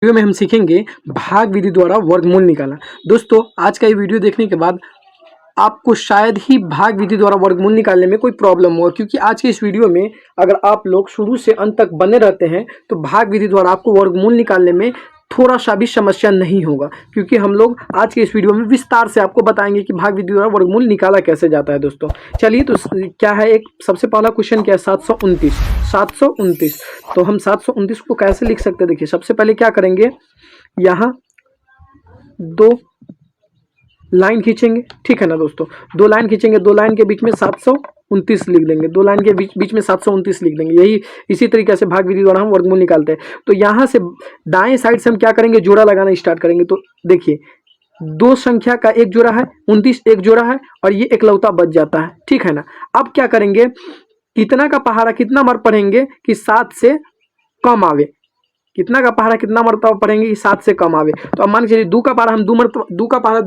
Video में हम सीखेंगे भाग विधि द्वारा वर्गमूल निकालना। दोस्तों आज का ये वीडियो देखने के बाद आपको शायद ही भाग विधि द्वारा वर्गमूल निकालने में कोई प्रॉब्लम हो, क्योंकि आज के इस वीडियो में अगर आप लोग शुरू से अंत तक बने रहते हैं तो भाग विधि द्वारा आपको वर्गमूल निकालने में थोड़ा सा भी समस्या नहीं होगा, क्योंकि हम लोग आज के इस वीडियो में विस्तार से आपको बताएंगे कि भाग विधि द्वारा वर्गमूल निकाला कैसे जाता है। दोस्तों चलिए, तो क्या है, एक सबसे पहला क्वेश्चन क्या है, 729। तो हम 729 को कैसे लिख सकते हैं? देखिए, सबसे पहले क्या करेंगे, यहाँ दो लाइन खींचेंगे, ठीक है ना दोस्तों। दो लाइन खींचेंगे, दो लाइन के बीच में 729 लिख देंगे, दो लाइन के बीच में 729 लिख देंगे। यही इसी तरीके से भाग विधि द्वारा हम वर्गमूल निकालते हैं। तो यहाँ से दाएं साइड से हम क्या करेंगे, जोड़ा लगाना स्टार्ट करेंगे। तो देखिए, दो संख्या का एक जोड़ा है, 29 एक जोड़ा है, और ये एकलौता बच जाता है, ठीक है ना। अब क्या करेंगे, कितना का पहाड़ा कितना बार पढ़ेंगे कि 7 से कम आवे, कितना का पहाड़ा कितना मरतबा पढ़ेंगे कि 7 से कम आवे। तो अब मान के चलिए, 2 का पहाड़ा हम दो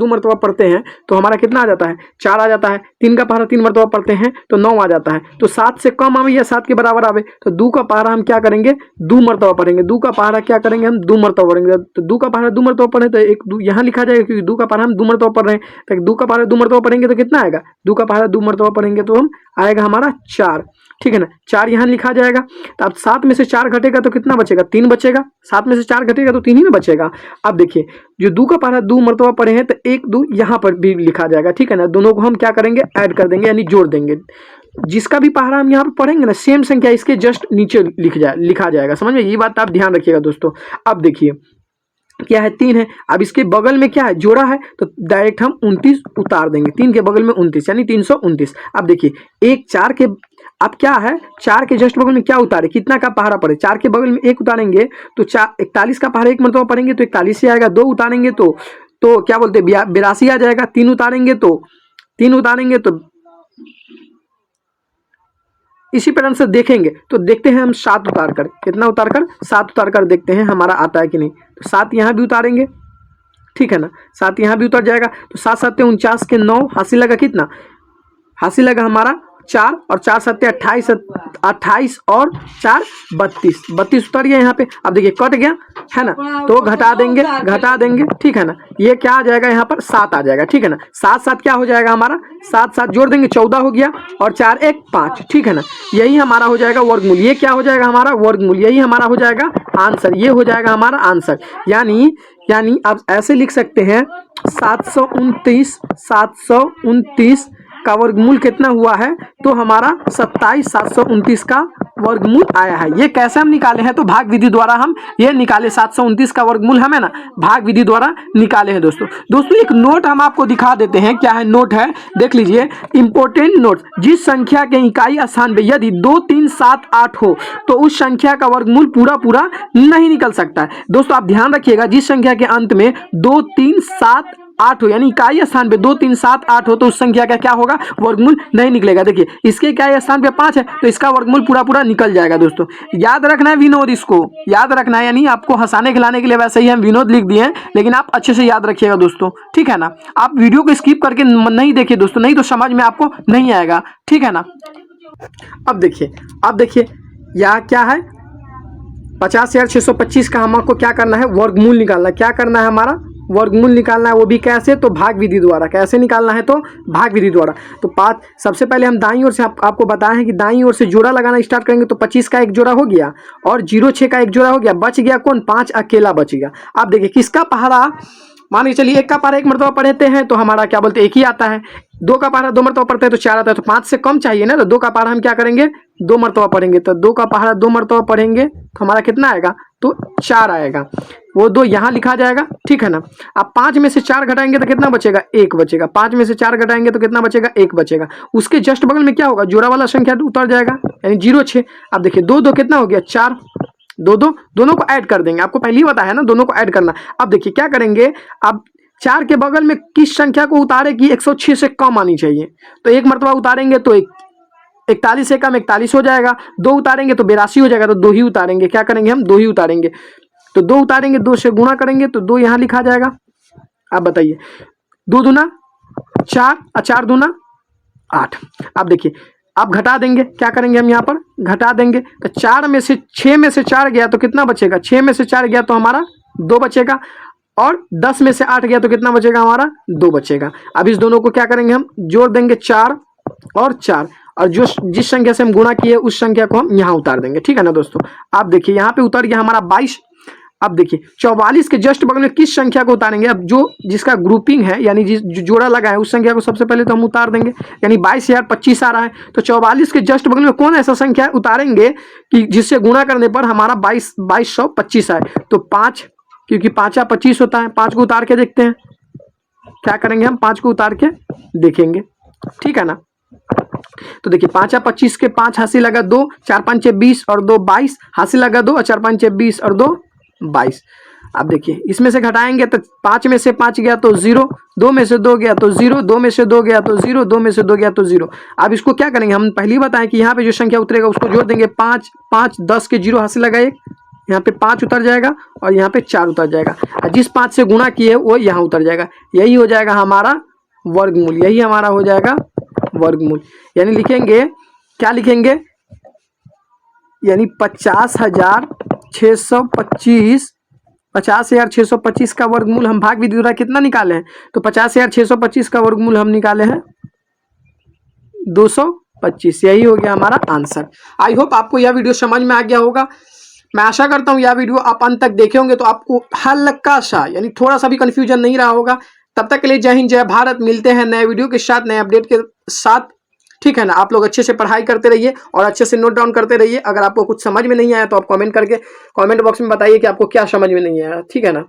मरतबा पढ़ते हैं तो हमारा कितना आ जाता है, 4 आ जाता है। 3 का पहाड़ा 3 मरतबा पढ़ते हैं तो 9 आ जाता है। तो 7 से कम आवे या 7 के बराबर आवे, तो 2 का पहाड़ा हम क्या करेंगे, 2 मरतबा पढ़ेंगे। 2 का पहाड़ा क्या करेंगे, हम 2 मरतबा पढ़ेंगे। तो 2 का पहाड़ा 2 मरतबा पढ़े तो एक 2 यहाँ लिखा जाएगा, क्योंकि 2 का पहाड़ा हम 2 मरतबा पढ़ रहे हैं। तो 2 का पहाड़ा 2 मरतबा पढ़ेंगे तो कितना आएगा, 2 का पहाड़ा 2 मरतबा पढ़ेंगे तो हम आएगा हमारा 4, ठीक है ना। 4 यहाँ लिखा जाएगा। तो अब 7 में से 4 घटेगा तो कितना बचेगा, 3 बचेगा। 7 में से 4 घटेगा तो 3 ही में बचेगा। अब देखिए, जो 2 का पहाड़ा 2 मरतबा पढ़े हैं तो 1 2 यहाँ पर भी लिखा जाएगा, ठीक है ना। दोनों को हम क्या करेंगे, ऐड कर देंगे, यानी जोड़ देंगे। जिसका भी पहाड़ा हम यहाँ पर पढ़ेंगे ना, सेम संख्या इसके जस्ट नीचे लिखा जाएगा। समझ में, ये बात आप ध्यान रखिएगा दोस्तों। अब देखिए क्या है, 3 है। अब इसके बगल में क्या है, जोड़ा है, तो डायरेक्ट हम 29 उतार देंगे। 3 के बगल में 29 यानी 329। अब देखिए, एक 4 के, अब क्या है, 4 के जस्ट बगल में क्या उतारे, कितना का पहाड़ा पड़े, 4 के बगल में 1 उतारेंगे तो 41 का पहाड़ा 1 मरतबा पढ़ेंगे तो 41 से आएगा। 2 उतारेंगे तो क्या बोलते हैं, 82 आ जाएगा। 3 उतारेंगे तो इसी प्रकार से देखेंगे तो देखते हैं हम 7 उतार कर, कितना उतार कर, 7 उतार कर देखते हैं हमारा आता है कि नहीं। तो 7 यहाँ भी उतारेंगे, ठीक है ना। 7 यहाँ भी उतर जाएगा। तो 7 7 49 के 9, हासिल लगा कितना, हासिल लगा हमारा 4, और 4 7 28 और 4 32 उतर गया यहाँ पे। अब देखिए कट गया है ना, तो घटा देंगे, ठीक है ना। ये क्या आ जाएगा, यहाँ पर 7 आ जाएगा, ठीक है ना। 7 7 क्या हो जाएगा हमारा, 7 7 जोड़ देंगे 14 हो गया, और 4 1 5, ठीक है ना। यही हमारा हो जाएगा वर्गमूल। ये क्या हो जाएगा हमारा वर्गमूल, यही हमारा हो जाएगा आंसर। ये हो जाएगा हमारा आंसर। यानी आप ऐसे लिख सकते हैं, 729 का वर्गमूल कितना हुआ है, तो हमारा 27 729 का वर्गमूल आया है। ये कैसे हम निकाले हैं, तो भाग विधि द्वारा हम ये निकाले। 729 का वर्गमूल हमें ना भाग विधि द्वारा निकाले हैं। दोस्तों एक नोट हम आपको दिखा देते हैं, क्या है नोट है, देख लीजिए, इंपॉर्टेंट नोट। जिस संख्या के इकाई स्थान में यदि 2 3 7 8 हो तो उस संख्या का वर्गमूल पूरा नहीं निकल सकता है। दोस्तों आप ध्यान रखिएगा, जिस संख्या के अंत में 2 3 7 8 हो, यानी इकाई स्थान पे 2 3 7 8 हो, तो उस संख्या का क्या होगा, वर्गमूल नहीं निकलेगा। देखिए, इसके इकाई स्थान पे 5 है तो इसका वर्गमूल पूरा निकल जाएगा। दोस्तों याद रखना है विनोद, इसको याद रखना है, यानी आपको हंसाने खिलाने के लिए वैसे ही हम विनोद लिख दिए हैं, लेकिन आप अच्छे से याद रखिएगा दोस्तों, ठीक है ना। आप वीडियो को स्किप करके नहीं देखिए दोस्तों, नहीं तो समझ में आपको नहीं आएगा, ठीक है ना। अब देखिए यह क्या है, 50,625 का हमको क्या करना है, वर्गमूल निकालना है। क्या करना है, हमारा वर्गमूल निकालना है, वो भी कैसे, तो भाग विधि द्वारा। कैसे निकालना है, तो भाग विधि द्वारा। तो 5, सबसे पहले हम दाईं ओर से आपको बताए हैं कि दाईं ओर से जोड़ा लगाना स्टार्ट करेंगे। तो 25 का एक जोड़ा हो गया, और 06 का एक जोड़ा हो गया, बच गया कौन, 5 अकेला बच गया। अब देखिए, किसका पहाड़ा, मान के चलिए 1 का पहाड़ा 1 मरतबा पढ़ते हैं तो हमारा क्या बोलते हैं, 1 ही आता है। 2 का पहाड़ा 2 मरतबा पढ़ते हैं तो 4 आता है। तो 5 से कम चाहिए ना, तो 2 का पहाड़ा हम क्या करेंगे, 2 मरतबा पढ़ेंगे। तो 2 का पहाड़ा 2 मरतबा पढ़ेंगे तो हमारा कितना आएगा, तो 4 आएगा। वो 2 यहाँ लिखा जाएगा, ठीक है ना। अब 5 में से 4 घटाएंगे तो कितना बचेगा, 1 बचेगा। 5 में से 4 घटाएंगे तो कितना बचेगा, 1 बचेगा। उसके जस्ट बगल में क्या होगा, जोड़ा वाला संख्या उतर जाएगा, यानी 06। अब देखिए 2 2 कितना हो गया, 4, 2 2, दोनों को ऐड कर देंगे। आपको पहले ही बताया है ना, दोनों को ऐड करना। अब देखिए क्या करेंगे, अब 4 के बगल में किस संख्या को उतारे कि 106 से कम आनी चाहिए, तो 1 मरतबा उतारेंगे तो 41 से कम 41 हो जाएगा। 2 उतारेंगे तो 82 हो जाएगा, तो 2 ही उतारेंगे। क्या करेंगे, हम 2 ही उतारेंगे। तो 2 उतारेंगे, 2 से गुणा करेंगे तो 2 यहाँ लिखा जाएगा। आप बताइए, 2 दूना 4 और 4 दूना 8। अब देखिए, अब घटा देंगे, क्या करेंगे हम यहाँ पर घटा देंगे। तो 4 में से 6 में से 4 गया तो कितना बचेगा, 6 में से 4 गया तो हमारा 2 बचेगा, और 10 में से 8 गया तो कितना बचेगा हमारा 2 बचेगा। अब इस दोनों को क्या करेंगे, हम जोड़ देंगे 4 और 4, और जो जिस संख्या से हम गुणा किए उस संख्या को हम यहाँ उतार देंगे, ठीक है ना दोस्तों। आप देखिए यहाँ पे उतर गया हमारा 22। अब देखिए 44 के जस्ट बगल में किस संख्या को उतारेंगे, अब जो जिसका ग्रुपिंग है यानी जिस जो जोड़ा लगा है उस संख्या को सबसे पहले तो हम उतार देंगे, यानी 22,025 आ रहा है, तो 44 के जस्ट बगल में कौन ऐसा संख्या उतारेंगे कि जिससे गुणा करने पर हमारा 2225 आए, तो 5, क्योंकि 5 25 होता है, 5 को उतार के देखते हैं क्या करेंगे, हम 5 को उतार के देखेंगे, ठीक है ना। तो देखिए 5 25 के 5 हासिल लगा 2, 4 5 20 और 2 22, हासिल लगा 2 और 4 5 20 और 2 22। अब देखिए इसमें से घटाएंगे तो 5 में से 5 गया तो 0, 2 में से 2 गया तो 0, 2 में से 2 गया तो 0, 2 में से 2 गया तो 0। अब इसको क्या करेंगे, हम पहले ही बताएं कि यहाँ पे जो संख्या उतरेगा उसको जोड़ देंगे, 5 5 10 के 0 हासिल लगा 1, यहाँ पे 5 उतर जाएगा और यहाँ पे 4 उतर जाएगा, और जिस 5 से गुणा किए वो यहाँ उतर जाएगा, यही हो जाएगा हमारा वर्गमूल, यही हमारा हो जाएगा वर्गमूल। यानी लिखेंगे, क्या लिखेंगे, यानी 50,625 का वर्गमूल हम भाग विधि द्वारा कितना निकाले हैं, तो 50,625 का वर्गमूल हम निकाले हैं 225, यही हो गया हमारा आंसर। आई होप आपको यह वीडियो समझ में आ गया होगा। मैं आशा करता हूँ यह वीडियो आप अंत तक देखे होंगे तो आपको हल्का सा यानी थोड़ा सा भी कंफ्यूजन नहीं रहा होगा। तब तक के लिए जय हिंद जय भारत, मिलते हैं नए वीडियो के साथ, नए अपडेट के साथ, ठीक है ना। आप लोग अच्छे से पढ़ाई करते रहिए और अच्छे से नोट डाउन करते रहिए। अगर आपको कुछ समझ में नहीं आया तो आप कमेंट करके कमेंट बॉक्स में बताइए कि आपको क्या समझ में नहीं आया, ठीक है ना।